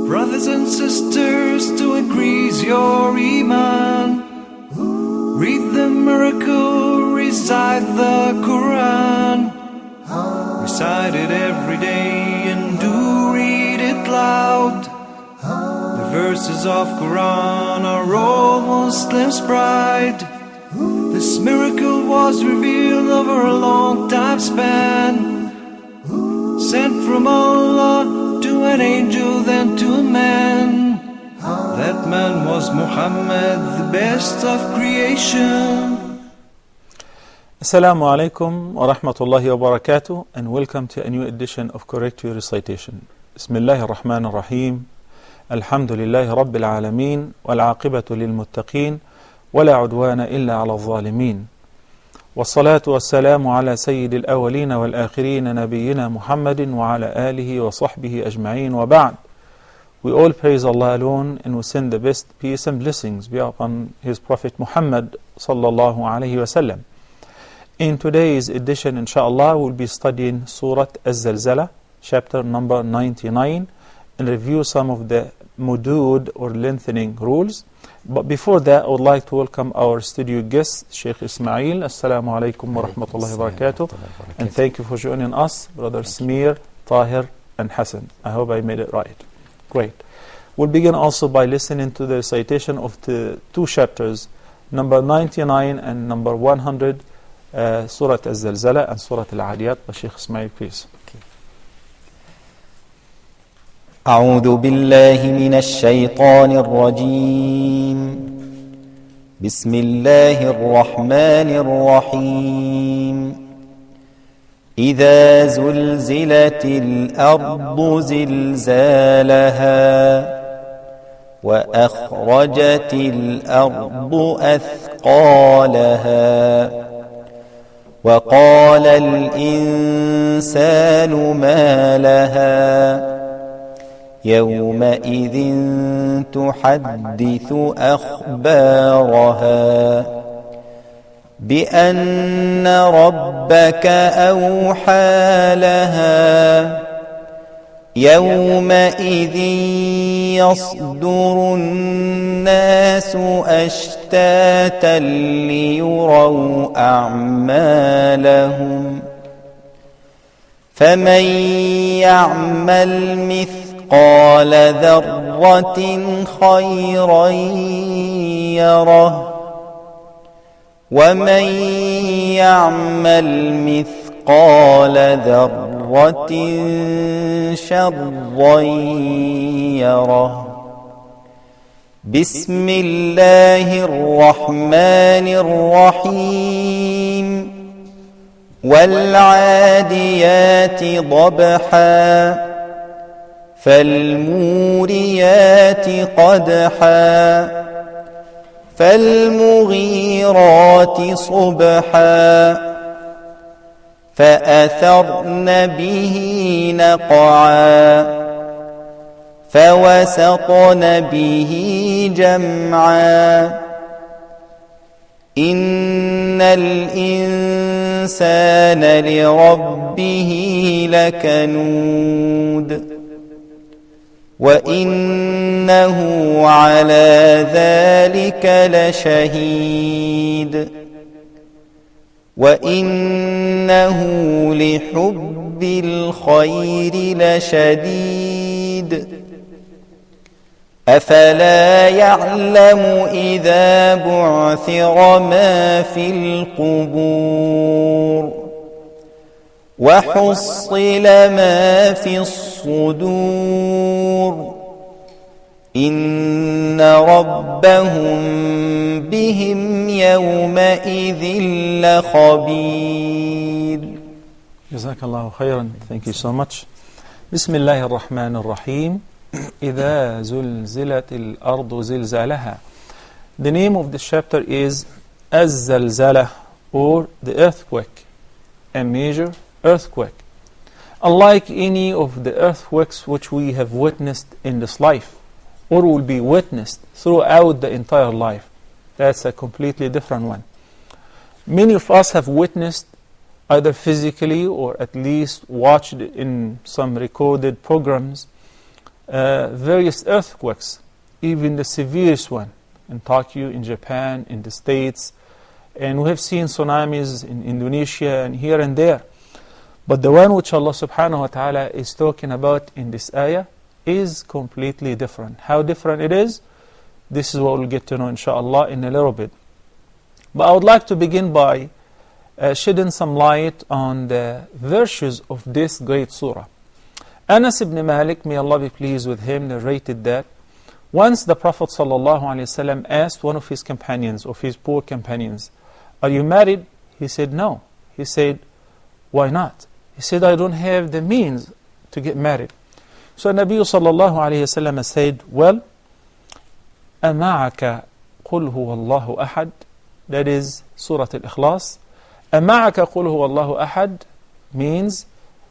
Brothers and sisters, to increase your iman, read the miracle, recite the Qur'an. Recite it every day and do read it loud. The verses of Qur'an are all Muslims' pride. This miracle was revealed over a long time span, sent from Allah to an angel, then to a man. That man was Muhammad, the best of creation. Assalamu alaikum wa rahmatullahi wa barakatuh, and welcome to a new edition of Correct Your Recitation. Bismillahir Rahmanir Rahim. Alhamdulillahi Rabbil Alameen, wal aqibatu lil muttaqeen, wa la udwana illa ala al-zalimin. Wassalatu wassalamu ala sayyidil awwalin wal akhirin nabiyyina Muhammadin wa ala alihi wa sahbihi ajma'in wa ba'd. We all praise Allah alone, and we send the best peace and blessings be upon His Prophet Muhammad sallallahu alayhi wa sallam. In today's edition, inshallah, we'll be studying Surat Az-Zalzalah, chapter number 99, and review some of the mudud or lengthening rules. But before that, I would like to welcome our studio guest, Sheikh Ismail. Assalamu alaikum wa rahmatullahi wa barakatuh. And thank you for joining us, Brother Samir, Tahir, and Hassan. I hope I made it right. Great. We'll begin also by listening to the recitation of the two chapters, number 99 and number 100, Surat Az-Zalzalah and Surat Al-Adiyat. Sheikh Ismail, please. أعوذ بالله من الشيطان الرجيم بسم الله الرحمن الرحيم إذا زلزلت الأرض زلزالها وأخرجت الأرض أثقالها وقال الإنسان ما لها يومئذ تحدث أخبارها بأن ربك أوحى لها يومئذ يصدر الناس أشتاتا ليروا أعمالهم فمن يعمل مثقال ذرة خيرا يره ومن يعمل مثقال ذرة شرا يره بسم الله الرحمن الرحيم والعاديات ضبحا فالموريات قدحا فالمغيرات صبحا فأثرن به نقعا فوسطن به جمعا إن الإنسان لربه لكنود وإنه على ذلك لشهيد وإنه لحب الخير لشديد أفلا يعلم إذا بعثر ما في القبور وحصل ما في الصدور إن ربهم بهم يومئذ لخبير. Jazakallahu khairan. Thank you so much. Bismillahir Rahmanir Rahim. إذا زلزلت الأرض زلزالها. The name of this chapter is Az-Zalzalah, or the earthquake, a major earthquake. Unlike any of the earthquakes which we have witnessed in this life, or will be witnessed throughout the entire life, that's a completely different one. Many of us have witnessed, either physically or at least watched in some recorded programs, various earthquakes, even the severest one in Tokyo, in Japan, in the States, and we have seen tsunamis in Indonesia and here and there. But the one which Allah subhanahu wa ta'ala is talking about in this ayah is completely different. How different it is, this is what we'll get to know inshallah in a little bit. But I would like to begin by shedding some light on the virtues of this great surah. Anas ibn Malik, may Allah be pleased with him, narrated that once the Prophet ﷺ asked one of his companions, of his poor companions, "Are you married?" He said, "No." He said, "Why not?" He said, "I don't have the means to get married." So Nabi ﷺ said, "Well, أَمَعَكَ قُلْ هُوَ اللَّهُ أَحَدٌ." That is Surah Al-Ikhlas. أَمَعَكَ قُلْ هُوَ اللَّهُ أَحَدٌ means,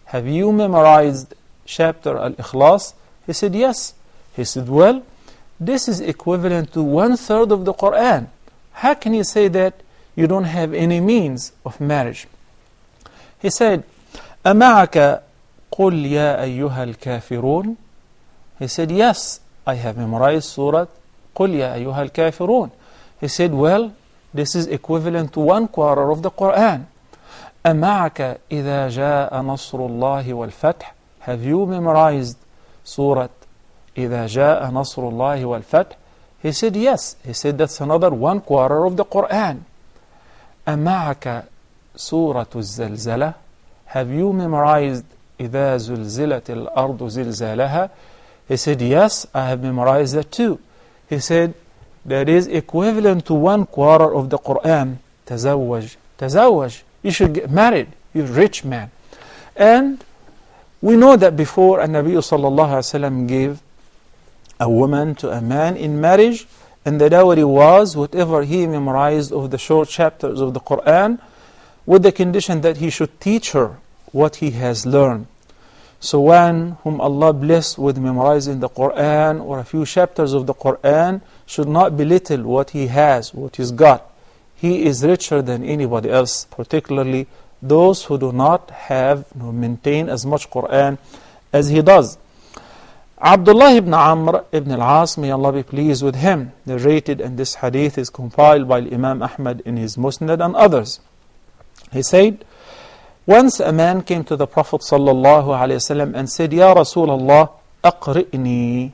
have you memorized chapter Al-Ikhlas? He said, yes. He said, well, this is equivalent to 1/3 of the Qur'an. How can you say that you don't have any means of marriage? He said, أَمَعَكَ قُلْ يَا أَيُّهَا الْكَافِرُونَ. He said, yes, I have memorized Surah قُلْ يَا أَيُّهَا الْكَافِرُونَ. He said, well, this is equivalent to 1/4 of the Qur'an. أَمَعَكَ إِذَا جَاءَ نَصْرُ اللَّهِ وَالْفَتْحِ. Have you memorized Surah إِذَا جَاءَ نَصْرُ اللَّهِ وَالْفَتْحِ? He said, yes. He said, that's another 1/4 of the Qur'an. أَمَعَكَ سُورَةُ الزَّلْزَلَةِ. Have you memorized إِذَا زُلْزِلَتِ الْأَرْضُ زِلْزَالَهَا? He said, yes, I have memorized that too. He said, that is equivalent to 1/4 of the Qur'an. تزوج. تزوج. You should get married. You're a rich man. And we know that before Nabi sallallahu alaihi wasallam gave a woman to a man in marriage, and the dowry was whatever he memorized of the short chapters of the Qur'an, with the condition that he should teach her what he has learned. So one whom Allah blessed with memorizing the Qur'an or a few chapters of the Qur'an should not belittle what he has, what he's got. He is richer than anybody else, particularly those who do not have nor maintain as much Qur'an as he does. Abdullah ibn Amr ibn al-As, may Allah be pleased with him, narrated, and this hadith is compiled by Imam Ahmad in his Musnad and others. He said, once a man came to the Prophet sallallahu alaihi wasallam and said, Ya Rasulullah, aqri'ni.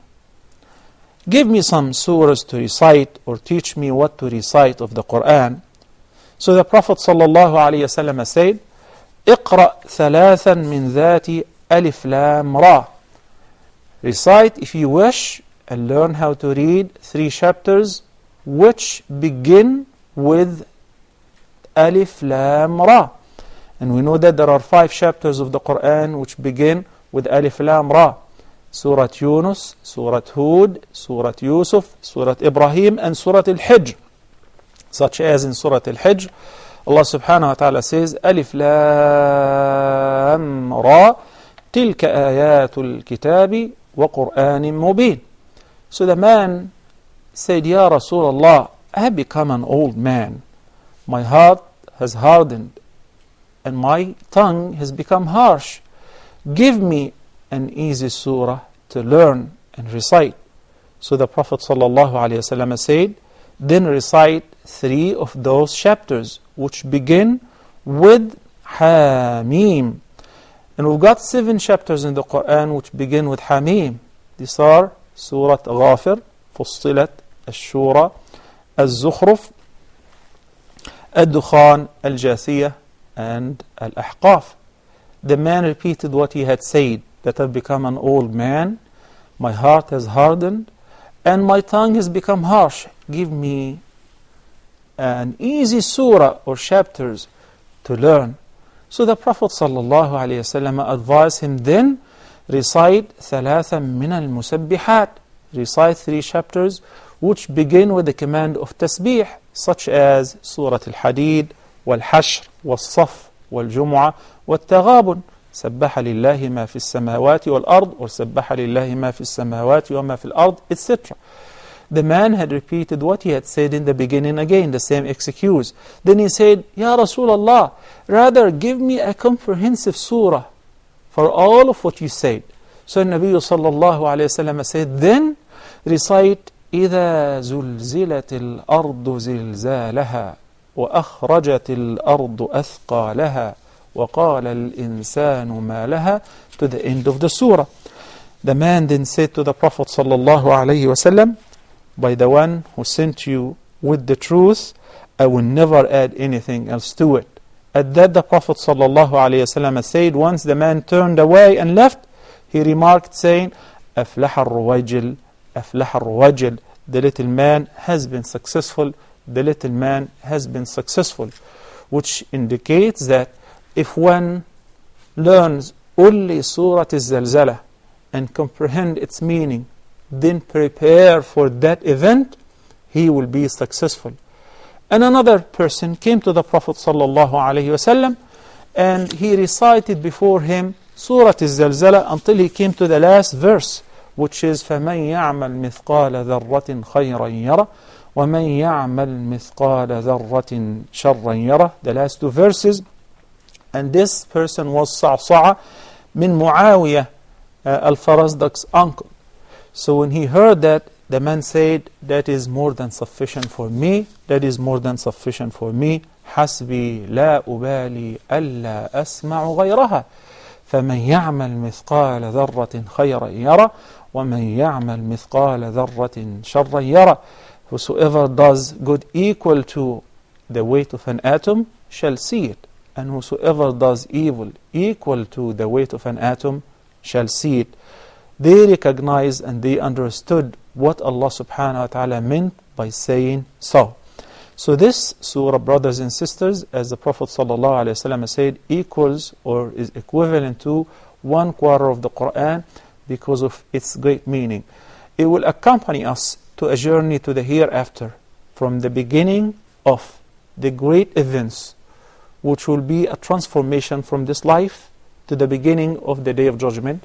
Give me some surahs to recite, or teach me what to recite of the Qur'an. So the Prophet sallallahu alaihi wasallam said, اقرأ ثلاثا من ذات ألف لام را. Recite, if you wish, and learn how to read 3 chapters which begin with Alif Lam Ra. And we know that there are 5 chapters of the Qur'an which begin with Alif Lam Ra. Surah Yunus, Surah Hud, Surah Yusuf, Surah Ibrahim, and Surah Al-Hijr. Such as in Surah Al-Hijr, Allah subhanahu wa ta'ala says, Alif Lam Ra, Tilka Ayatul Kitabi wa Qur'anin Mubin. So the man said, Ya Rasulullah, I have become an old man. My heart has hardened and my tongue has become harsh. Give me an easy surah to learn and recite. So the Prophet ﷺ said, then recite 3 of those chapters which begin with Hamim. And we've got 7 chapters in the Qur'an which begin with Hamim. These are Surah Ghafir, Fussilat, Ash-Shura, Az-Zukhruf, Ad-Dukhan, Al-Jathiyah, and Al-Ahqaf. The man repeated what he had said, that I've become an old man, my heart has hardened, and my tongue has become harsh. Give me an easy surah or chapters to learn. So the Prophet ﷺ advised him, then recite ثلاثا من المسبحات. Recite 3 chapters which begin with the command of tasbih, such as Surah Al-Hadid, Wal-Hashr, Wal-Saf, Wal-Jumu'ah, Wal-Taghabun. سبح لله ما في السماوات والأرض, or سبح لله ما في السماوات وما في الأرض, etc. The man had repeated what he had said in the beginning again, the same excuse. Then he said, Ya Rasulullah, rather give me a comprehensive surah for all of what you said. So Nabi sallallahu alayhi wasallam said, then recite إذا زلزلت الأرض زلزالها وأخرجت الأرض أثقالها وقال الإنسان ما لها, to the end of the surah. The man then said to the Prophet sallallahu alayhi wasallam, by the one who sent you with the truth, I will never add anything else to it. At that the Prophet sallallahu alayhi wasallam said, once the man turned away and left, he remarked saying, أفلح الرواجل أفلح الرواجل, the little man has been successful, the little man has been successful, which indicates that if one learns only Surah Az-Zalzalah and comprehend its meaning, then prepare for that event, he will be successful. And another person came to the Prophet sallallahu alaihi wasallam and he recited before him Surah Az-Zalzalah until he came to the last verse, which is فَمَنْ يَعْمَلْ مِثْقَالَ ذَرَّةٍ خَيْرًا يَرَى وَمَنْ يَعْمَلْ مِثْقَالَ ذَرَّةٍ شَرًّا يَرَى, the last two verses. And this person was Sa'sa'a min Muawiyah, al-Farazdaq's uncle. So when he heard that, the man said, that is more than sufficient for me, that is more than sufficient for me. حسبي لا أبالي ألا أسمع غيرها فمن يعمل مثقال ذرة خيرا يرى ومن يعمل مثقال ذرة شرا يرى. Whosoever does good equal to the weight of an atom shall see it, and whosoever does evil equal to the weight of an atom shall see it. They recognized and they understood what Allah subhanahu wa ta'ala meant by saying so. So this surah, brothers and sisters, as the Prophet sallallahu alaihi wasallam said, equals or is equivalent to 1/4 of the Qur'an because of its great meaning. It will accompany us to a journey to the hereafter, from the beginning of the great events, which will be a transformation from this life to the beginning of the Day of Judgment,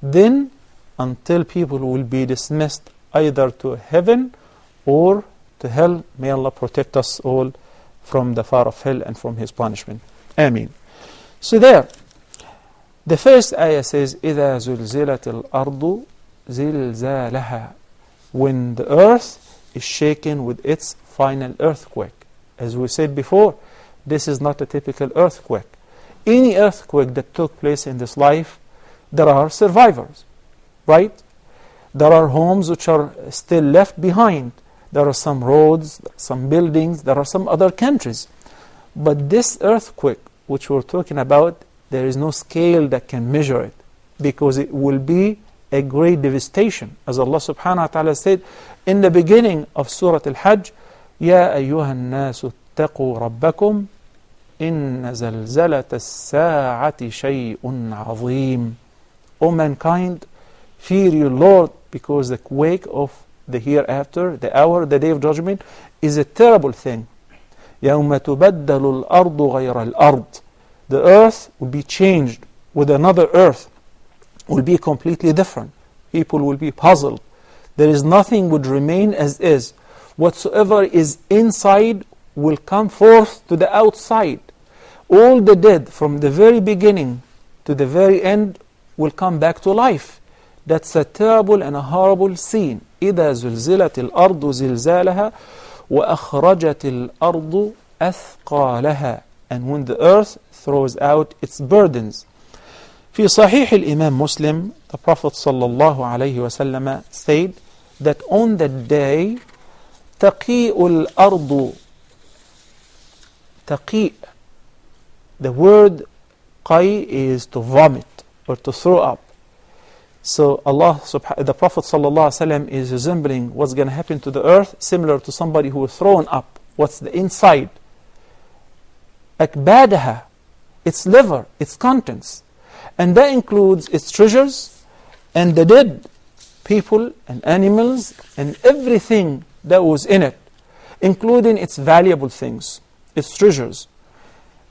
then until people will be dismissed either to heaven or to hell. May Allah protect us all from the fire of hell and from His punishment. Ameen. So there, the first ayah says, إِذَا زُلْزِلَتِ الْأَرْضُ زِلْزَالَهَا, when the earth is shaken with its final earthquake. As we said before, this is not a typical earthquake. Any earthquake that took place in this life, there are survivors, right? There are homes which are still left behind. There are some roads, some buildings, there are some other countries. But this earthquake, which we're talking about, there is no scale that can measure it, because it will be a great devastation. As Allah subhanahu wa ta'ala said in the beginning of Surah Al-Hajj, يَا أَيُّهَا النَّاسُ اتَّقُوا رَبَّكُمْ إِنَّ زَلْزَلَةَ السَّاعَةِ شَيْءٌ عَظِيمٌ. O mankind, fear your Lord, because the quake of the hereafter, the hour, the Day of Judgment, is a terrible thing. يَوْمَ تُبَدَّلُ الْأَرْضُ غَيْرَ الْأَرْضِ. The earth will be changed with another earth, will be completely different. People will be puzzled. There is nothing would remain as is. Whatsoever is inside will come forth to the outside. All the dead from the very beginning to the very end will come back to life. That's a terrible and a horrible scene. إِذَا زُلْزِلَتِ الْأَرْضُ زِلْزَالَهَا وَأَخْرَجَتِ الْأَرْضُ أَثْقَالَهَا. And when the earth throws out its burdens. في صحيح الإمام Muslim, the Prophet sallallahu alayhi wasallam said that on that day, تَقِيءُ الْأَرْضُ, تَقِيء, the word قَي is to vomit or to throw up. So the Prophet ﷺ is resembling what's going to happen to the earth, similar to somebody who is thrown up. What's the inside? أكبادها, its liver, its contents. And that includes its treasures and the dead people and animals and everything that was in it, including its valuable things, its treasures.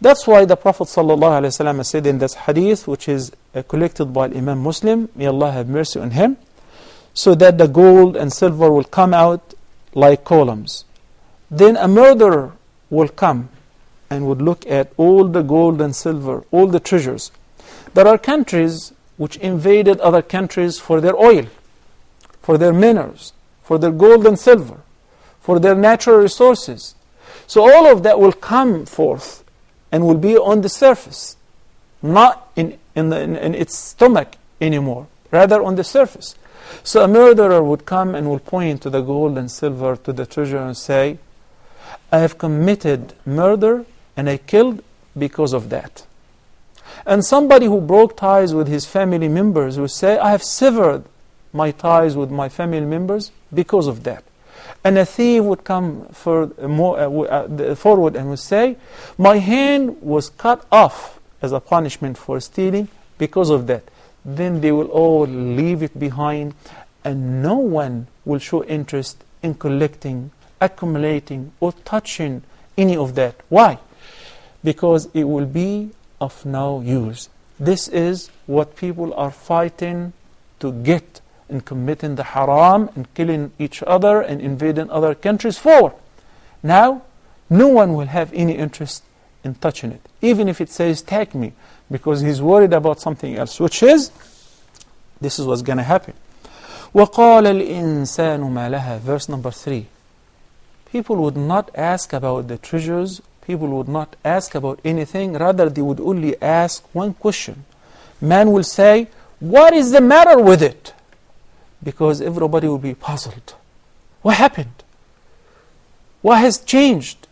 That's why the Prophet ﷺ said in this hadith, which is collected by Imam Muslim, may Allah have mercy on him, so that the gold and silver will come out like columns. Then a murderer will come and would look at all the gold and silver, all the treasures. There are countries which invaded other countries for their oil, for their minerals, for their gold and silver, for their natural resources. So all of that will come forth and will be on the surface, not in its stomach anymore, rather on the surface. So a murderer would come and will point to the gold and silver, to the treasure, and say, I have committed murder and I killed because of that. And somebody who broke ties with his family members will say, I have severed my ties with my family members because of that. And a thief would come forward and would say, my hand was cut off as a punishment for stealing because of that. Then they will all leave it behind, and no one will show interest in collecting, accumulating, or touching any of that. Why? Because it will be of no use. This is what people are fighting to get, and committing the haram and killing each other and invading other countries for. Now, no one will have any interest in touching it, even if it says take me, because he's worried about something else, which is, this is what's going to happen. وَقَالَ الْإِنسَانُ مَا لَهَا, verse number 3. People would not ask about the treasures, people would not ask about anything, rather they would only ask one question. Man will say, what is the matter with it? Because everybody will be puzzled. What happened? What has changed?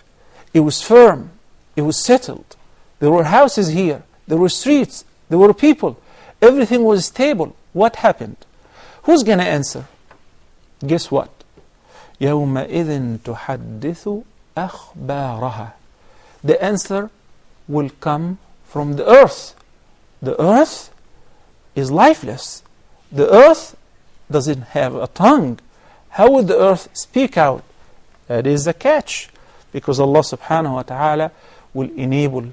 It was firm. It was settled. There were houses here. There were streets. There were people. Everything was stable. What happened? Who's going to answer? Guess what? يَوْمَئِذٍ تُحَدِّثُ أَخْبَارَهَا. The answer will come from the earth. The earth is lifeless. The earth doesn't have a tongue. How would the earth speak out? That is the catch. Because Allah subhanahu wa ta'ala will enable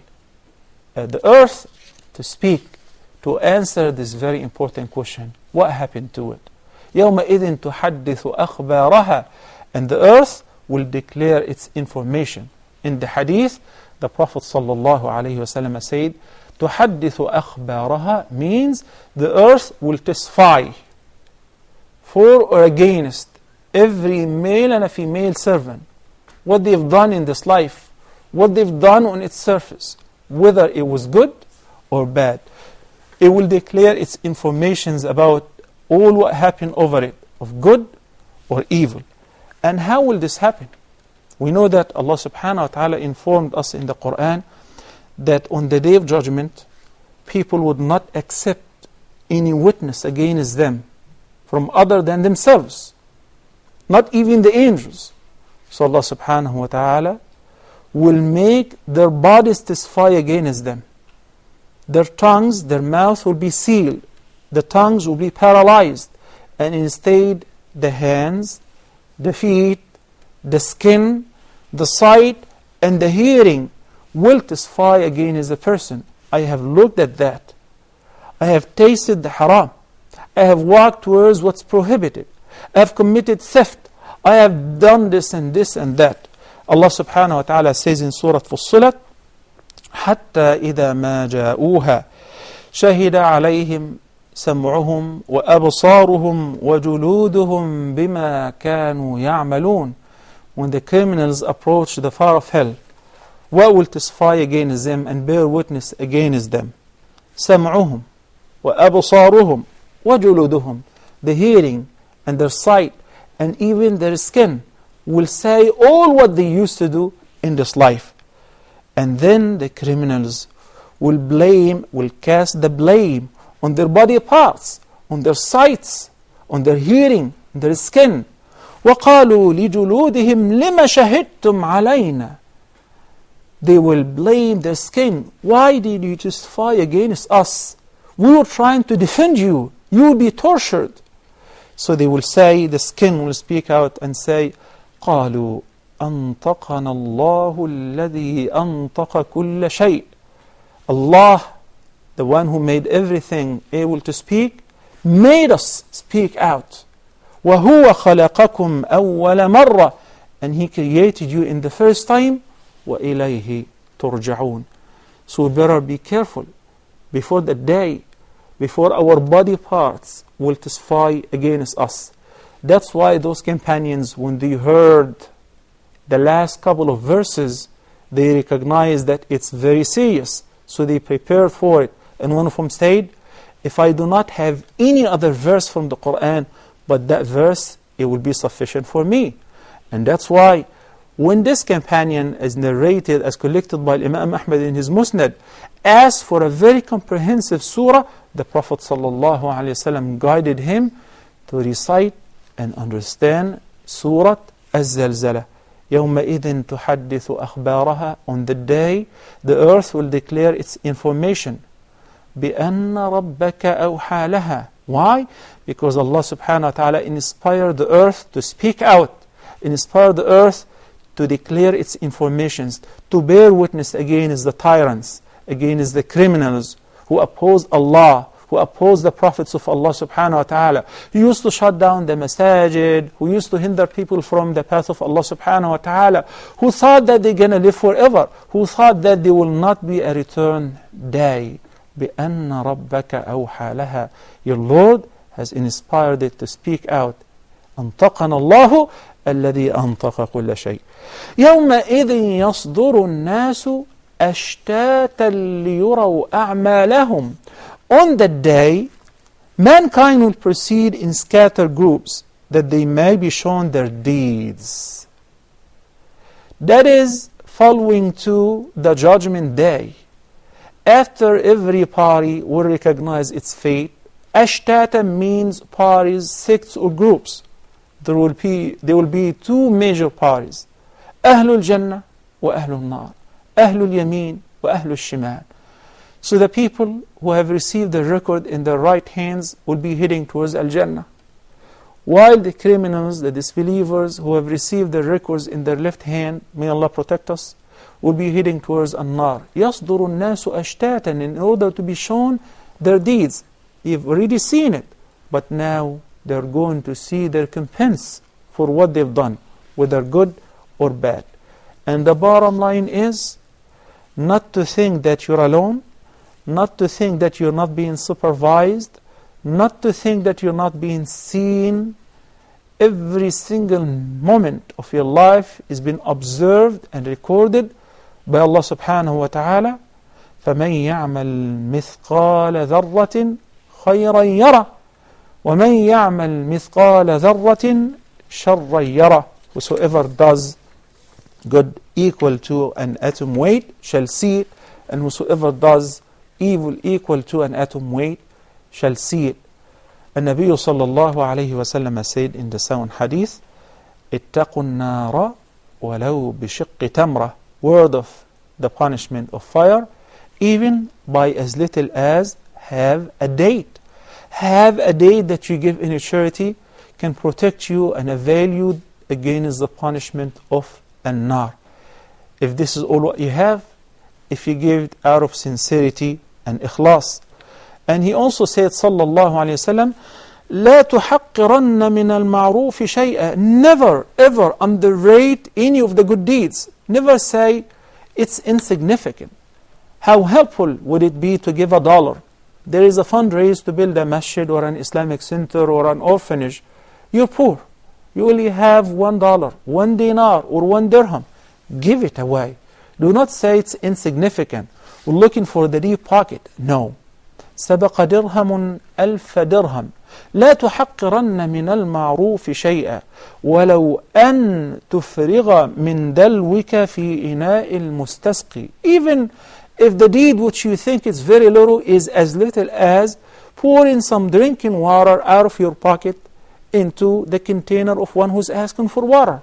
the earth to speak, to answer this very important question. What happened to it? يَوْمَئِذٍ تُحَدِّثُ أَخْبَارَهَا. And the earth will declare its information. In the hadith, the Prophet sallallahu alayhi wa sallam said, تُحَدِّثُ أَخْبَارَهَا means the earth will testify for or against every male and a female servant, what they've done in this life, what they've done on its surface, whether it was good or bad. It will declare its informations about all what happened over it, of good or evil. And how will this happen? We know that Allah subhanahu wa ta'ala informed us in the Qur'an that on the Day of Judgment, people would not accept any witness against them from other than themselves, not even the angels. So Allah subhanahu wa ta'ala will make their bodies testify against them. Their tongues, their mouth will be sealed. The tongues will be paralyzed. And instead, the hands, the feet, the skin, the sight, and the hearing will testify against the person. I have looked at that. I have tasted the haram. I have walked towards what's prohibited. I have committed theft. I have done this and this and that. Allah subhanahu wa ta'ala says in Surah Fussilat, حَتَّى إِذَا مَا جَاءُوهَا شَهِدَ عَلَيْهِمْ سَمْعُهُمْ وَأَبْصَارُهُمْ وَجُلُودُهُمْ بِمَا كَانُوا يَعْمَلُونَ. When the criminals approach the fire of hell, what will testify against them and bear witness against them? سَمْعُهُمْ وَأَبْصَارُهُمْ وَجُلُودُهُمْ. The hearing and their sight and even their skin will say all what they used to do in this life. And then the criminals will cast the blame on their body parts, on their sights, on their hearing, on their skin. وَقَالُوا لِجُلُودِهِمْ لِمَ شَهِدْتُمْ عَلَيْنَا. They will blame their skin. Why did you testify against us? We were trying to defend you. You will be tortured. So they will say, the skin will speak out and say, قَالُوا أَنْطَقَنَا اللَّهُ الَّذِي أَنْطَقَ كُلَّ شَيْءٍ. Allah, the one who made everything able to speak, made us speak out. وَهُوَ خَلَقَكُمْ أَوَّلَ مَرَّةٍ. And He created you in the first time. وَإِلَيْهِ تُرْجَعُونَ. So we better be careful before the day before our body parts will testify against us. That's why those companions, when they heard the last couple of verses, they recognized that it's very serious. So they prepared for it. And one of them said, if I do not have any other verse from the Qur'an, but that verse, it will be sufficient for me. And that's why when this companion is narrated as collected by Imam Ahmad in his Musnad, asked for a very comprehensive surah, the Prophet ﷺ guided him to recite and understand Surat Az-Zalzalah. يومئذ تحدث أخبارها. On the day, the earth will declare its information. بأن ربك أوحى لها. Why? Because Allah subhanahu wa ta'ala inspired the earth to speak out, inspired the earth to declare its informations, to bear witness against the tyrants, against the criminals who oppose Allah, who oppose the prophets of Allah subhanahu wa ta'ala, who used to shut down the masajid, who used to hinder people from the path of Allah subhanahu wa ta'ala, who thought that they're going to live forever, who thought that there will not be a return day. بأن ربك أوحى لها. Your Lord has inspired it to speak out. أنطقنا الله الذي أنطق كل شيء. يومئذ يصدر الناس أشتاتا ليروا أعمالهم. On that day, mankind will proceed in scattered groups, that they may be shown their deeds. That is following to the judgment day. After every party will recognize its fate. Ashtata means parties, sects or groups. There will be two major parties. Ahlul Jannah wa Ahlul Nar. Ahlul Yameen wa Ahlul Shimal. So the people who have received the record in their right hands will be heading towards Al-Jannah. While the criminals, the disbelievers who have received the records in their left hand, may Allah protect us, will be heading towards An-Nar. يَصْدُرُ النَّاسُ أَشْتَاتًا. In order to be shown their deeds. You've already seen it, but now they're going to see their recompense for what they've done, whether good or bad. And the bottom line is not to think that you're alone, not to think that you're not being supervised, not to think that you're not being seen. Every single moment of your life is being observed and recorded by Allah subhanahu wa ta'ala. فَمَنْ يَعْمَلْ مِثْقَالَ ذَرَّةٍ خَيْرًا يَرَهُ وَمَنْ يَعْمَلْ مِثْقَالَ ذَرَّةٍ شَرًّا يَرَهُ. Whosoever does good equal to an atom weight shall see it, and whosoever does evil equal to an atom weight shall see it. And Nabi sallallahu alayhi wa sallam said in the sound hadith, اتقوا النار ولو بشق تمرة. Word of the punishment of fire, even by as little as have a date. Have a date that you give in a charity can protect you and avail you against the punishment of an-nar. If this is all what you have, if you give it out of sincerity and ikhlas. And he also said sallallahu alayhi wa sallam, لا تحقرن من المعروف شيئا. Never ever underrate any of the good deeds. Never say it's insignificant. How helpful would it be to give $1? There is a fundraise to build a masjid or an Islamic center or an orphanage. You're poor. You only have $1, 1 dinar or 1 dirham. Give it away. Do not say it's insignificant. We're looking for the deep pocket. No. سبق درهم ألف درهم. لا تحقرن من المعروف شيئا ولو أن تفرغ من دلوك في إناء المستسقي. Even if the deed which you think is very little is as little as pouring some drinking water out of your pocket into the container of one who's asking for water.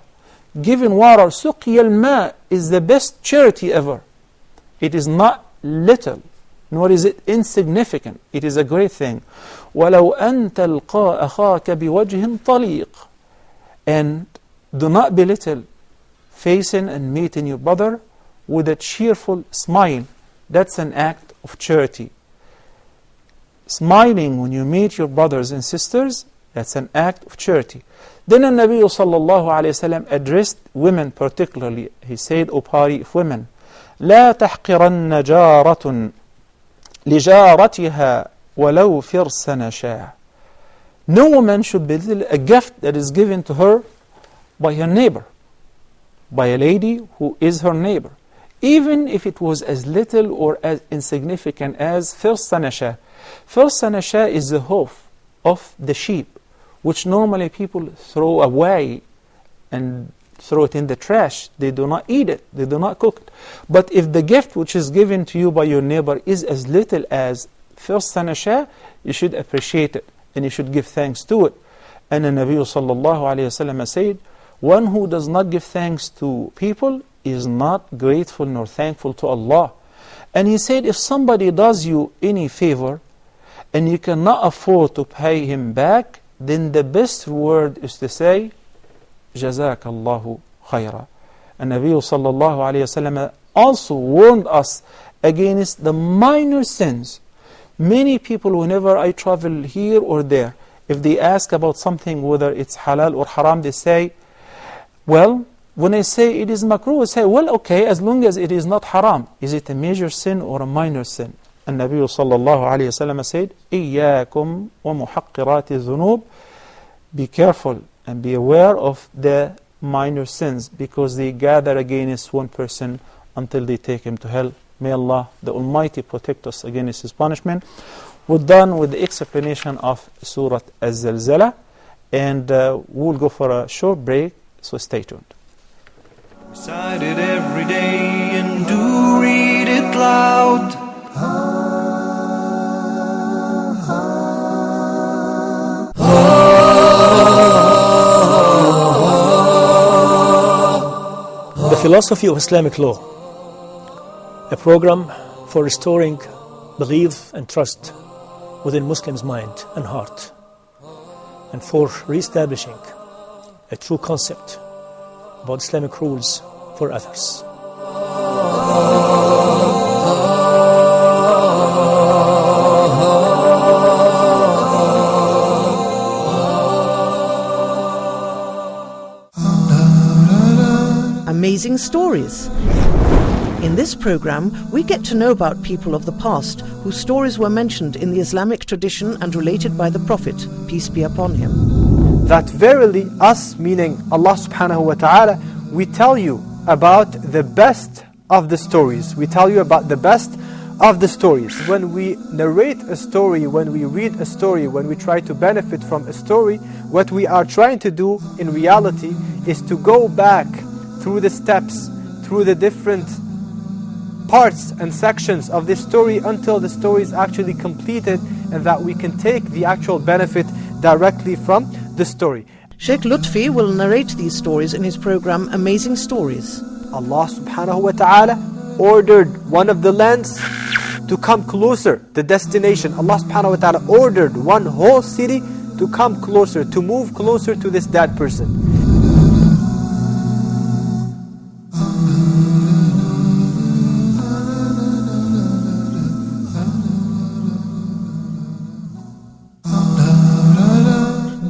Giving water, سقي الماء, is the best charity ever. It is not little, nor is it insignificant. It is a great thing. وَلَوْ أَن تَلْقَى أَخَاكَ بِوَجْهٍ طَلِيقٍ. And do not belittle facing and meeting your brother with a cheerful smile. That's an act of charity. Smiling when you meet your brothers and sisters, that's an act of charity. Then the Nabi sallallahu alayhi wa sallam addressed women particularly. He said, O party of women, لا تحقرن جارة لجارتها وَلَوْ فِرْسَ نَشَاءَ. No woman should belittle a gift that is given to her by her neighbor, by a lady who is her neighbor, even if it was as little or as insignificant as first sanasha. First sanasha is the hoof of the sheep, which normally people throw away and throw it in the trash. They do not eat it, they do not cook it. But if the gift which is given to you by your neighbor is as little as first sanasha, you should appreciate it and you should give thanks to it. And the Nabi sallallahu alayhi wa sallam said, one who does not give thanks to people is not grateful nor thankful to Allah. And he said, if somebody does you any favor and you cannot afford to pay him back, then the best word is to say, Jazakallahu khayra. And Nabi sallallahu alayhi wa sallam also warned us against the minor sins. Many people, whenever I travel here or there, if they ask about something, whether it's halal or haram, they say, well, when I say it is makruh, I say, well, okay, as long as it is not haram. Is it a major sin or a minor sin? And Nabi sallallahu alayhi wa sallam said, إِيَّاكُمْ وَمُحَقِّرَاتِ الذُّنُوبِ. Be careful and be aware of the minor sins, because they gather against one person until they take him to hell. May Allah the Almighty protect us against His punishment. We're done with the explanation of Surat Az-Zalzalah, and we'll go for a short break, so stay tuned. Recite it every day and do read it loud. The Philosophy of Islamic Law, a program for restoring belief and trust within Muslims' mind and heart, and for re-establishing a true concept about Islamic rules for others. Amazing stories. In this program, we get to know about people of the past whose stories were mentioned in the Islamic tradition and related by the Prophet, peace be upon him. That verily us, meaning Allah subhanahu wa ta'ala, we tell you about the best of the stories. We tell you about the best of the stories. When we narrate a story, when we read a story, when we try to benefit from a story, what we are trying to do in reality is to go back through the steps, through the different parts and sections of this story until the story is actually completed, and that we can take the actual benefit directly from the story. Sheikh Lutfi will narrate these stories in his program Amazing Stories. Allah subhanahu wa ta'ala ordered one of the lands to come closer, the destination. Allah subhanahu wa ta'ala ordered one whole city to come closer, to move closer to this dead person.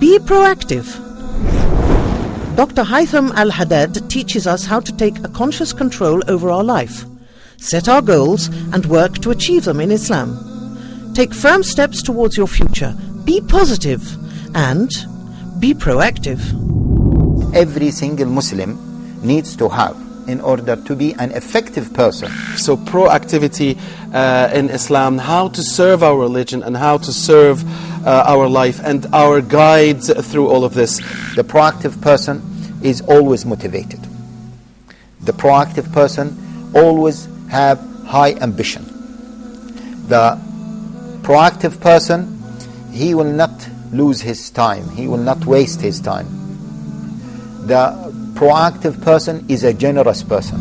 Be proactive. Dr. Haytham Al-Haddad teaches us how to take a conscious control over our life, set our goals and work to achieve them in Islam. Take firm steps towards your future. Be positive and be proactive. Every single Muslim needs to have in order to be an effective person. So proactivity in Islam, how to serve our religion and how to serve our life and our guides through all of this. The proactive person is always motivated. The proactive person always have high ambition. The proactive person, he will not lose his time. He will not waste his time. The proactive person is a generous person.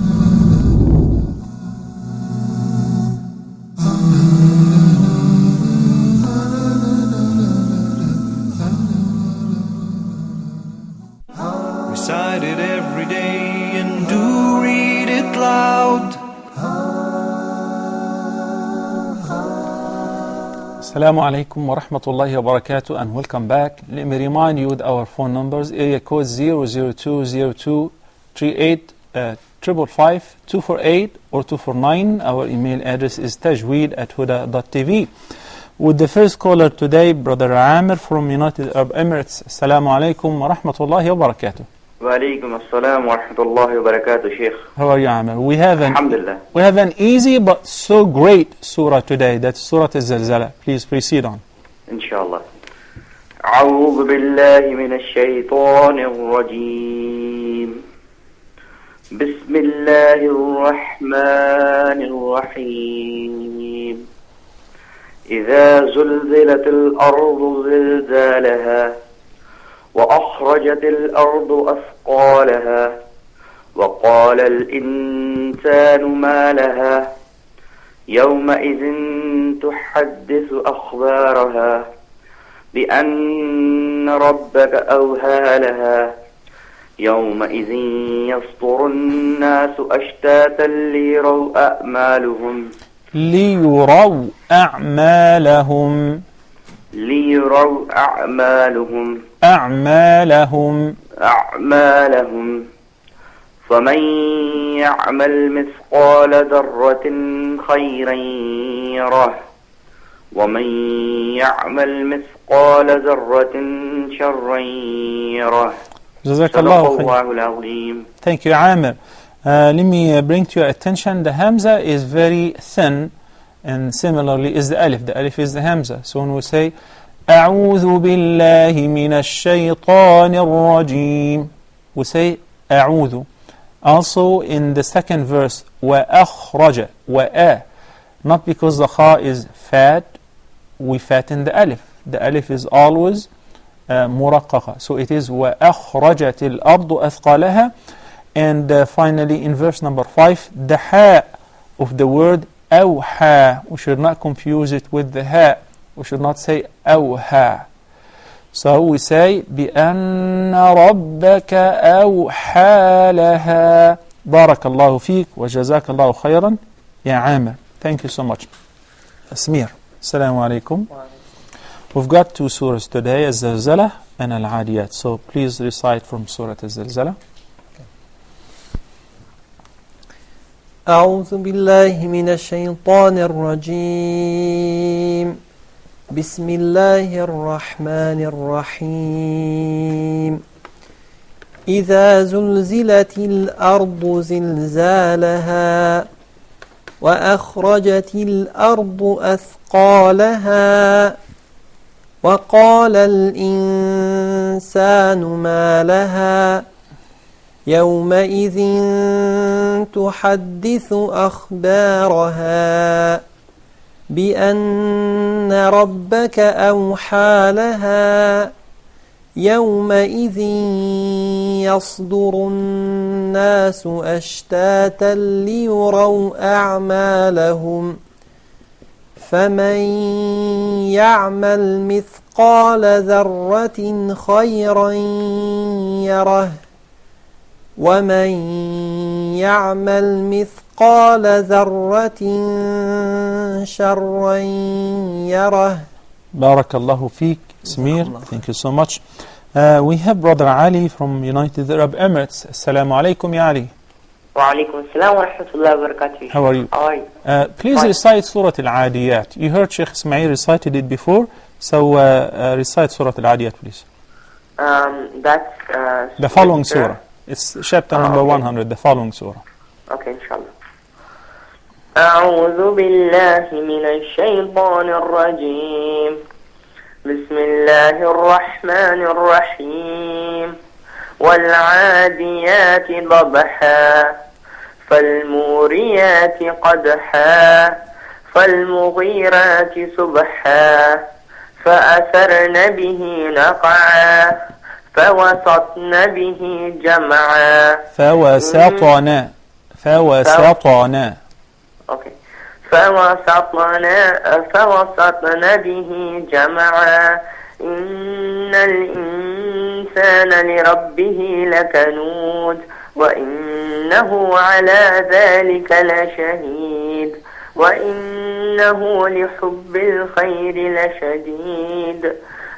Recite it every day and do read it loud. Assalamu alaikum wa rahmatullahi wa barakatuh, and welcome back. Let me remind you with our phone numbers: area code 0020238 555 248 or 249. Our email address is tajweed@huda.tv. with the first caller today, Brother Amir from United Arab Emirates. Assalamu alaikum wa rahmatullahi wa barakatuh. وعليكم السلام ورحمة الله وبركاته شيخ. How are you, Amir? We have Alhamdulillah. an easy but so great surah today. That's Surat Az-Zalzalah. Please proceed on. إن شاء الله. أعوذ بالله من الشيطان الرجيم. بسم الله الرحمن الرحيم. إذا زلزلت الأرض زلزالها وأخرجت الأرض أثقالها وقال الإنسان ما لها يومئذ تحدث أخبارها بأن ربك أوهى لها يومئذ يصدر الناس أشتاتا ليروا أعمالهم أعمالهم فمن يعمل مثقال ذرة خيرا يره ومن يعمل مثقال ذرة شرا يره. Jazakallahu khair. Thank you, Amir. Let me bring to your attention, the Hamza is very thin, and similarly is the Alif. The Alif is the Hamza. So when we say أعوذ بالله من الشيطان الرجيم, we say أعوذ. Also in the second verse, وأخرج, وأ, not because the kha is fat, we fatten the Alif. The Alif is always muraqqaqa. So it is وأخرجت الأرض أثقالها. And finally in verse number 5, the ha of the word أوحى. We should not confuse it with the ha. We should not say أوحى. So we say بأن ربك أوحى لها. بارك الله فيك وجزاك الله خيرا يا عامر. Thank you so much. Asmir. Assalamu alaikum. We've got two surahs today, Az-Zalzalah and Al-Adiyat. So please recite from Surah Az-Zalzalah. أعوذ بالله من الشيطان الرجيم. بسم الله الرحمن الرحيم. إذا زلزلت الأرض زلزالها وأخرجت الأرض أثقالها وقال الإنسان ما لها يومئذ تحدث أخبارها بأن ربك أوحى لها يومئذ يصدر الناس أشتاتا ليروا أعمالهم فمن يعمل مثقال ذرة خيرا يره ومن يعمل مثقال ذرة شرا يره. Barakallahu feek, Smir. Thank you so much. We have Brother Ali from United Arab Emirates. Assalamu alaikum, ya Ali. وعليكم السلام ورحمة الله وبركاته. How are you? Please recite Surah Al-Adiyat. You heard Sheikh Ismail recited it before, so recite Surah Al-Adiyat, please. That's the following surah. It's chapter number 100, the following surah. Okay, inshallah. أعوذ بالله من الشيطان الرجيم. بسم الله الرحمن الرحيم. والعاديات ضبحا فالموريات قدحا فالمغيرات سبحا فأثرن به نقعا فوسطن به جمعا. فوسطن Okay. فوسطن به جمعا. إن الإنسان لربه لكنود وإنه على ذلك لشهيد وإنه لحب الخير لشديد.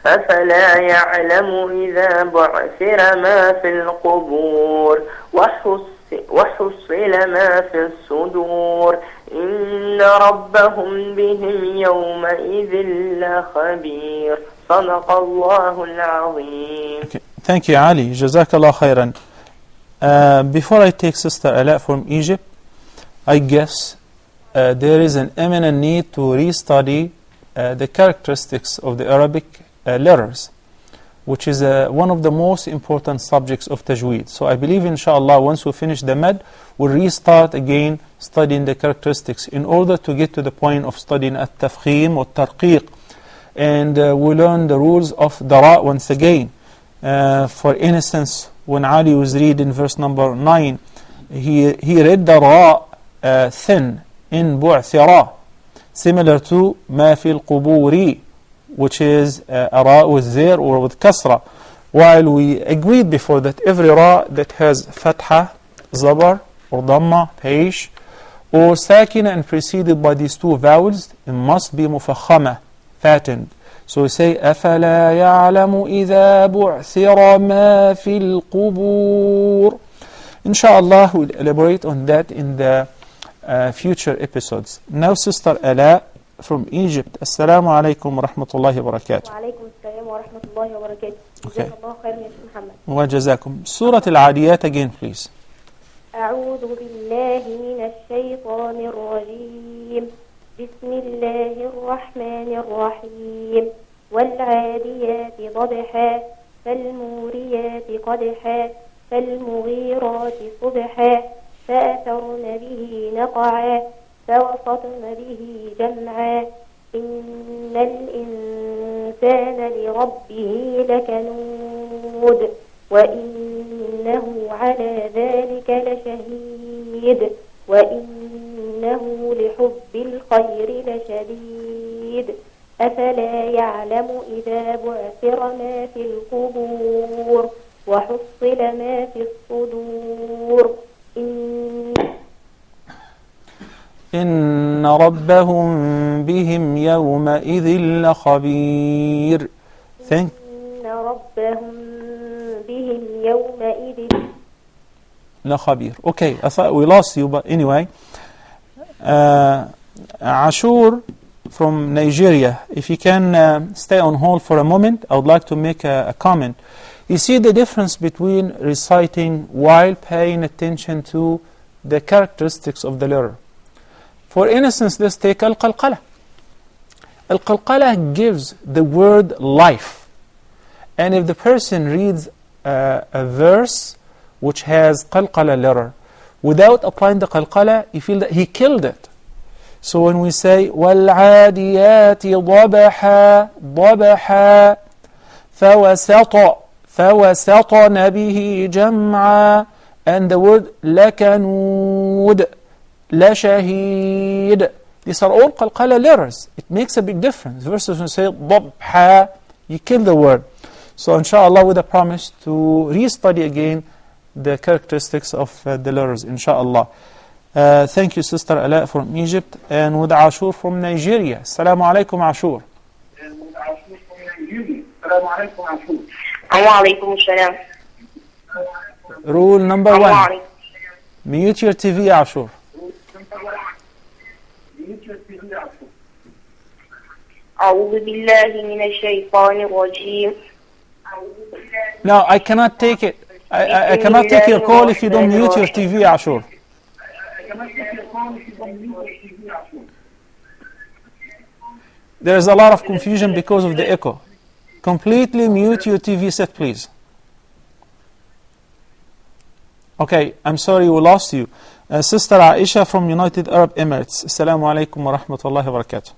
أفلا يعلم إذا بعثر ما في القبور وحصل وحصل ما في الصدور إن ربهم بهم يومئذ لخبير صدق الله العظيم. Okay. Thank you, Ali. Jazakallah khairan. Before I take Sister Ala from Egypt, I guess there is an imminent need to restudy the characteristics of the Arabic letters, which is one of the most important subjects of Tajweed. So I believe, inshallah, once we finish the Mad, we'll restart again studying the characteristics in order to get to the point of studying at-tafkhim or tarqiq. And we learn the rules of dara once again. For instance, when Ali was reading verse number 9, he read the ra thin in bu'thira, similar to ma fil quburi, which is a ra with there or with kasra. While we agreed before that every ra that has fatha, zabar, or dhamma, paish, or sakina and preceded by these two vowels, it must be mufakhama, fattened. So we say أَفَلَا يَعْلَمُ إِذَا بُعْثِرَ مَا فِي الْقُبُورِ. Inshallah, we'll elaborate on that in the future episodes. Now Sister Ala from Egypt. Assalamu alaikum wa rahmatullahi wa barakatuh. Wa alaikum assalam wa rahmatullahi wa barakatuh. Okay. Jazakallah khairan ya Sheikh Muhammad. Wa jazakum. Surah Al-Adiyat again, please. أعوذ بالله من الشيطان الرجيم. بسم الله الرحمن الرحيم. والعاديات ضبحا فالموريات قدحا فالمغيرات صبحا فأثرن به نقعا فوسطن به جمعا إن الإنسان لربه لكنود وإنه على ذلك لشهيد وإنه لحب الخير لشديد أفلا يعلم إذا بعثر ما في القبور وحصل ما في الصدور إن ربهم بهم يومئذ لخبير. إن ربهم بهم يومئذ لخبير. Okay, I thought we lost you, but anyway. Ashur from Nigeria, if you can stay on hold for a moment, I would like to make a comment. You see the difference between reciting while paying attention to the characteristics of the letter. For instance, let's take al-qalqala. Al-qalqala gives the word life. And if the person reads a verse which has qalqala letter, without applying the qalqala, you feel that he killed it. So when we say وَالْعَادِيَاتِ ضَبَحًا ضَبَحًا فَوَسَطْنَ بِهِ جَمْعًا, and the word لَكَنُودْ لَشَهِيدْ, these are all qalqala letters. It makes a big difference. Versus when we say ضَبْحًا, you kill the word. So inshallah, with a promise to restudy again the characteristics of the letters, inshallah. Thank you, Sister Ala from Egypt, and with Ashur from Nigeria. Assalamu alaikum, Ashur. Rule number 1. Mute your TV, Ashur. أعوذ بالله من الشيطان الرجيم. No, I cannot take it. I cannot take your call if you don't mute your TV, Ashur. There is a lot of confusion because of the echo. Completely mute your TV set, please. Okay, I'm sorry we lost you. Sister Aisha from United Arab Emirates. Assalamu alaikum wa rahmatullahi wa barakatuh.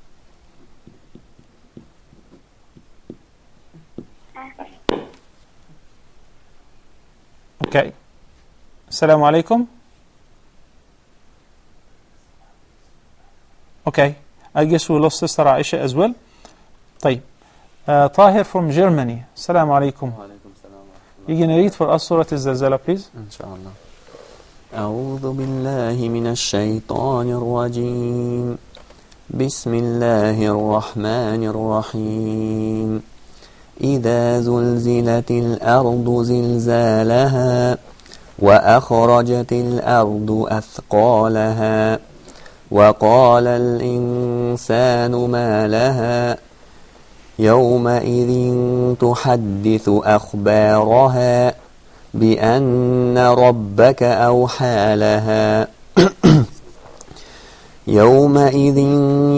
Okay. Assalamu alaikum. Okay. I guess we lost Sister Aisha as well. طيب. Tahir from Germany. Assalamu alaikum. You can read for us Surat Az-Zalzalah, please. Inshallah. أعوذ بالله من الشيطان الرجيم. بسم الله الرحمن الرحيم. إذا زلزلت الأرض زلزالها وأخرجت الأرض أثقالها وقال الإنسان ما لها يومئذ تحدث أخبارها بأن ربك أوحى لها يومئذ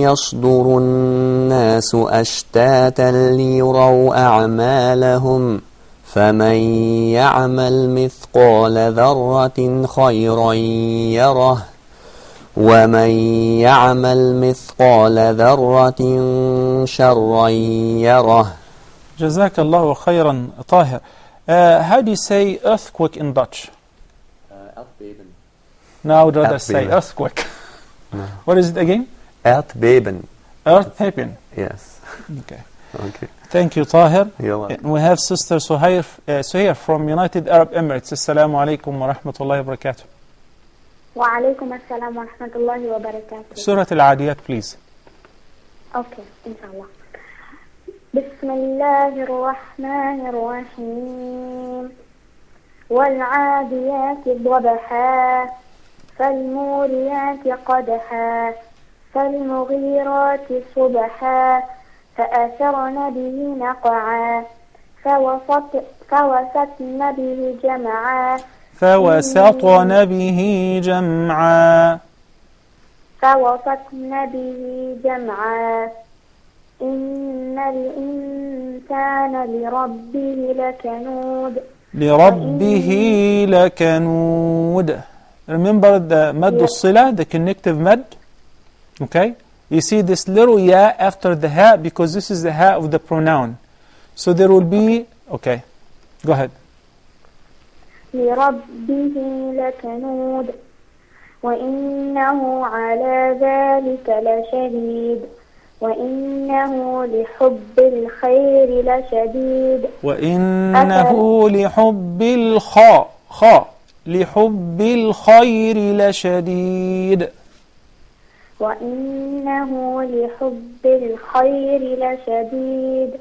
يصدر الناس أشتاتا ليروا أعمالهم فمن يعمل مثقال ذرة خيرا يره ومن يعمل مثقال ذرة شرا يره. جزاك الله خيرا طاهر. How do you say earthquake in Dutch? Erdbeben. Now let us say earthquake. No. What is it again? Erdbeben. Earthbeben. Yes. Okay. Okay. Thank you, Tahir. You're welcome. And we have Sister Suhair from United Arab Emirates. Assalamu alaikum wa rahmatullahi wa barakatuh. وعليكم السلام ورحمة الله وبركاته. Surah Al-Adiyat, please. Okay, inshallah. بسم الله الرحمن الرحيم والعاديات ضبحا فالموريات قدحا فالمغيرات صبحا فأثرن به نقعا فوسطن به جمعا فوسطن به جمعا إن الإنسان لربه لكنود. Remember the mad الصلة, the connective mad. Okay? You see this little ya after the ha because this is the ha of the pronoun. So there will be, okay, go ahead. لربه لكنود وإنه على ذلك لشهيد وإنه لحب الخير لشديد وإنه لحب لحب الخير لشديد وإنه لحب الخير لشديد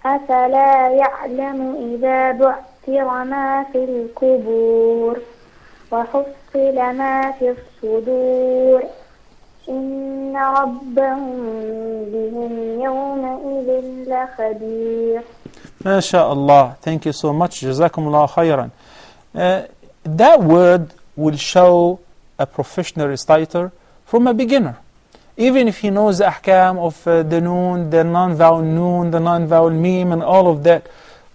أفلا يعلم إذا بعثر ما في القبور وحصل ما في الصدور إن ربهم بهم يومئذ لخبير. ما شاء الله. Thank you so much. جزاكم الله خيرا. That word will show a professional reciter from a beginner. Even if he knows the ahkam of the noon, the non-vowel noon, the non-vowel meme and all of that.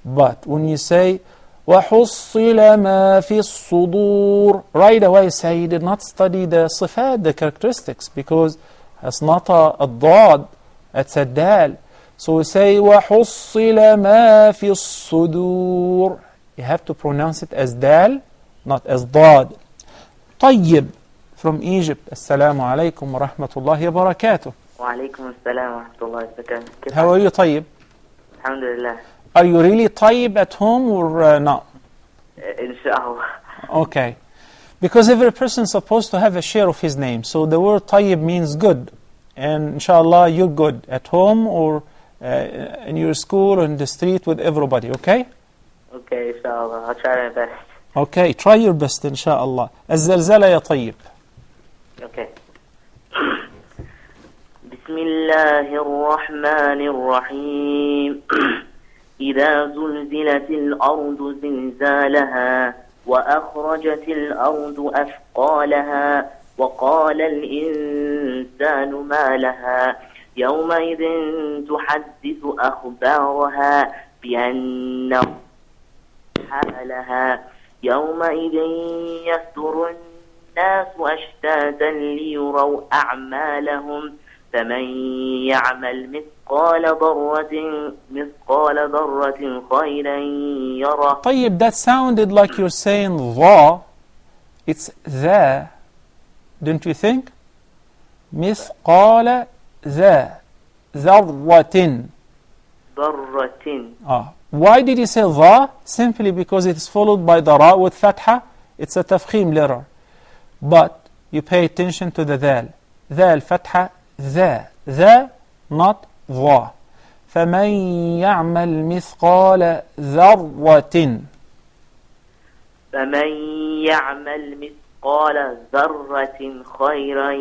But when you say وَحُصِّلَ مَا فِي الصُّدُورِ, right away say he did not study the صفات, the characteristics, because it's not a dad, it's a dal. So we say وَحُصِّلَ مَا فِي الصُّدُورِ. You have to pronounce it as dal, not as dad. طيب from Egypt. Assalamu alaikum wa rahmatullahi wa barakatuh. وعليكم السلام ورحمة الله وبركاته. How are you, طيب? الحمد لله. Are you really طيب at home or not? إن شاء الله. Okay. Because every person is supposed to have a share of his name. So the word طيب means good. And inshallah, you're good at home or in your school or in the street with everybody, okay? Okay, inshallah. I'll try my best. Okay, try your best, inshallah. الزلزلة يا طيب. Okay. بسم الله الرحمن الرحيم إذا زلزلت الأرض زلزالها وأخرجت الأرض أثقالها وقال الإنسان ما لها يومئذ تحدث أخبارها بأن حالها يومئذ يصدر الناس أشتاتا ليروا أعمالهم فمن يعمل مثقال ذرة خيرا يره. طيب, that sounded like you're saying the. It's the, don't you think? مثقال ذرة. Why did you say the? Simply because it is followed by the ra with fatha. It's a tafkhim letter. But you pay attention to the dal. Dal fatha. The, not the. فمن يعمل مثقال ذرة. فمن يعمل مثقال ذرة خيرا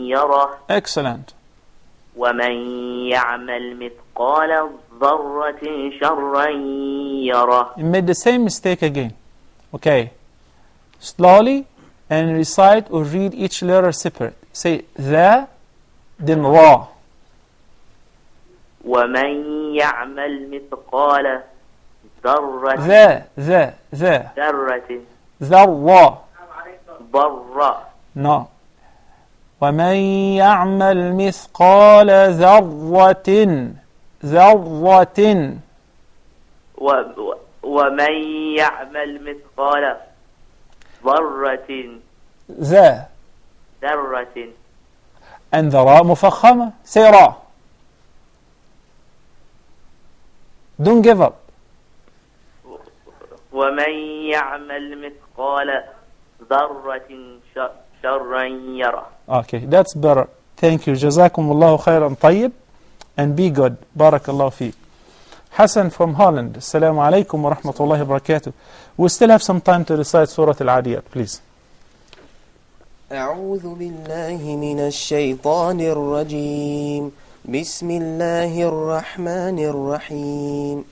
يره. Excellent. ومن يعمل مثقال ذرة شرا يره. You made the same mistake again. Okay. Slowly and recite or read each letter separate. Say the, then ra. ومن يعمل مثقال ذرة The. ذرة ذرة. ضرة. No. ومن يعمل مثقال ذرة ومن يعمل مثقال ذرة ذرة. And the ra مفخمة. Say ra. Don't give up. ومن يعمل مثقال ذرة شرا يره. Okay, that's better. Thank you. جزاكم الله خيرا طيب. And be good. بارك الله فيك. Hassan from Holland. Assalamu alaikum wa rahmatullahi wa barakatuh. We still have some time to recite Surah Al-Adiyat, please. أعوذ بالله من الشيطان الرجيم. بسم الله الرحمن الرحيم.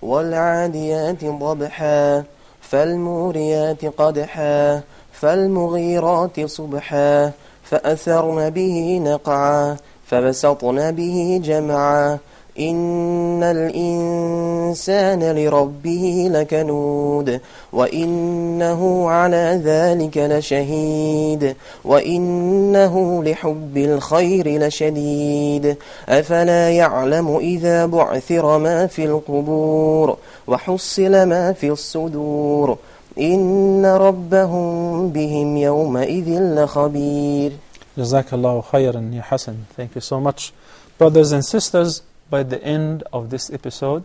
والعاديات ضبحا فالموريات قدحا فالمغيرات صبحا فأثرن به نقعا فبسطن به جمعا إن الإنسان لربه لكنود وإنه على ذلك لشهيد وإنه لحب الخير لشديد أفلا يعلم إذا بعثر ما في القبور وحصل ما في الصدور إن ربهم بهم يومئذ لخبير. Jazakallahu khairan, Ya Hassan. Thank you so much. Brothers and sisters, by the end of this episode,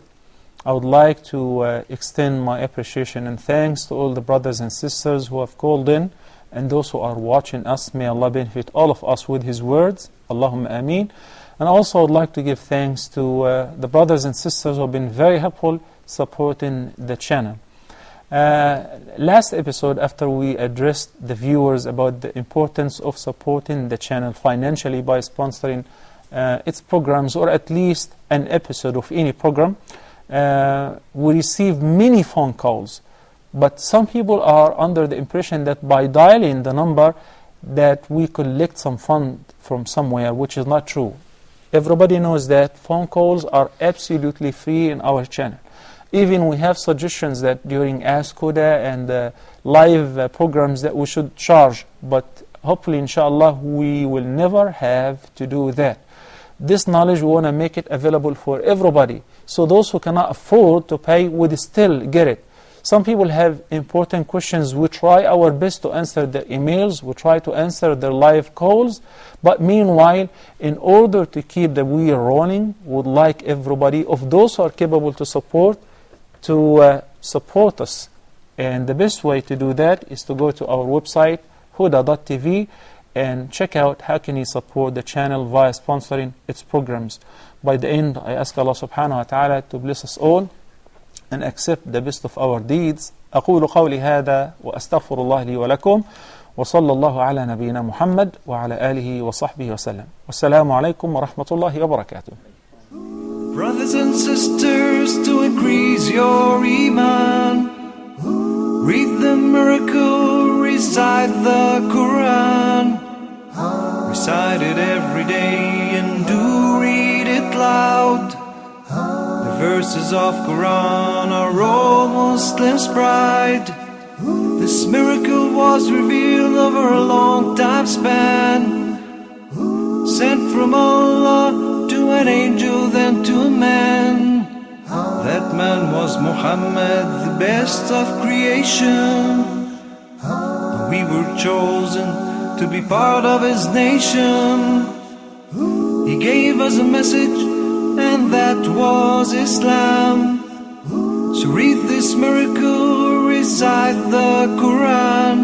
I would like to extend my appreciation and thanks to all the brothers and sisters who have called in and those who are watching us. May Allah benefit all of us with His words. Allahumma ameen. And also I would like to give thanks to the brothers and sisters who have been very helpful supporting the channel. Last episode, after we addressed the viewers about the importance of supporting the channel financially by sponsoring its programs, or at least an episode of any program, we received many phone calls. But some people are under the impression that by dialing the number that we collect some fund from somewhere, which is not true. Everybody knows that phone calls are absolutely free in our channel. Even we have suggestions that during Ask Huda and live programs that we should charge, but hopefully inshallah we will never have to do that. This knowledge we want to make it available for everybody, so those who cannot afford to pay would still get it. Some people have important questions. We try our best to answer their emails, we try to answer their live calls, but meanwhile, in order to keep the wheel rolling, would like everybody of those who are capable to support us. And the best way to do that is to go to our website huda.tv and check out how can you support the channel via sponsoring its programs. By the end, I ask Allah subhanahu wa ta'ala to bless us all and accept the best of our deeds. أقول قولي هذا وأستغفر الله لي ولكم وصلى الله على نبينا محمد وعلى آله وصحبه وسلم والسلام عليكم ورحمة الله وبركاته. Brothers and sisters, to increase your iman, read the miracle, recite the Qur'an. Recite it every day and do read it loud. The verses of Qur'an are all Muslims' pride. This miracle was revealed over a long time span, sent from Allah to an angel, then to a man. That man was Muhammad, the best of creation. We were chosen to be part of his nation. He gave us a message, and that was Islam. So read this miracle, recite the Qur'an.